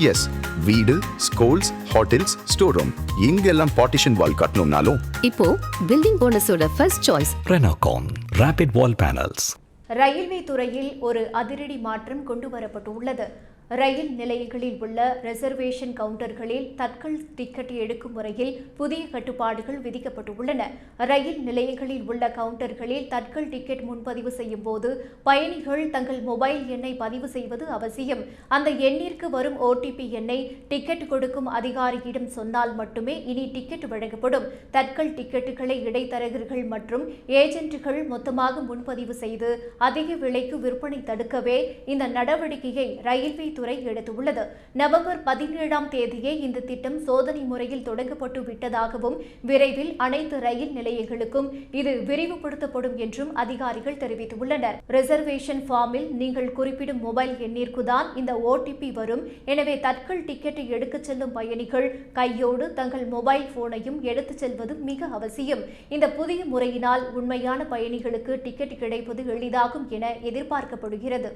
S, வீடு, schools, hotels, store room இங்கெல்லாம் partition wall கட்டணும்னாலும் இப்போ பில்டிங் போனஸோட ஃபர்ஸ்ட் சாய்ஸ் ரெனோகான் ராபிட் வால் பேனல்ஸ். ரயில்வே துறையில் ஒரு அதிரடி மாற்றம் கொண்டு வரப்பட்டுள்ளது. ரயில் நிலையங்களில் உள்ள ரிசர்வேஷன் கவுண்டர்களில் தட்கல் டிக்கெட் எடுக்கும் முறையில் புதிய கட்டுப்பாடுகள் விதிக்கப்பட்டுள்ளன. ரயில் நிலையங்களில் உள்ள கவுண்டர்களில் தட்கல் டிக்கெட் முன்பதிவு செய்யும் போது பயணிகள் தங்கள் மொபைல் எண்ணை பதிவு செய்வது அவசியம். அந்த எண்ணிற்கு வரும் OTP எண்ணை டிக்கெட் கொடுக்கும் அதிகாரியிடம் சொன்னால் மட்டுமே இனி டிக்கெட் வழங்கப்படும். தட்கல் டிக்கெட்டுகளை இடைத்தரகர்கள் மற்றும் ஏஜென்ட்டுகள் மொத்தமாக முன்பதிவு செய்து அதிக விலைக்கு விற்பனை தடுக்கவே இந்த நடவடிக்கையை ரயில்வே துறை எடுத்துள்ளது. நவம்பர் 17ஆம் தேதியே இந்த திட்டம் சோதனை முறையில் தொடங்கப்பட்டு விட்டதாகவும் விரைவில் அனைத்து ரயில் நிலையங்களுக்கும் இது விரிவுபடுத்தப்படும் என்றும் அதிகாரிகள் தெரிவித்துள்ளனர். ரிசர்வேஷன் ஃபார்மில் நீங்கள் குறிப்பிடும் மொபைல் எண்ணிற்கு தான் இந்த OTP வரும். எனவே தட்கல் டிக்கெட்டை எடுக்கச் செல்லும் பயணிகள் கையோடு தங்கள் மொபைல் போனையும் எடுத்துச் செல்வது மிக அவசியம். இந்த புதிய முறையினால் உண்மையான பயணிகளுக்கு டிக்கெட் கிடைப்பது எளிதாகும் என எதிர்பார்க்கப்படுகிறது.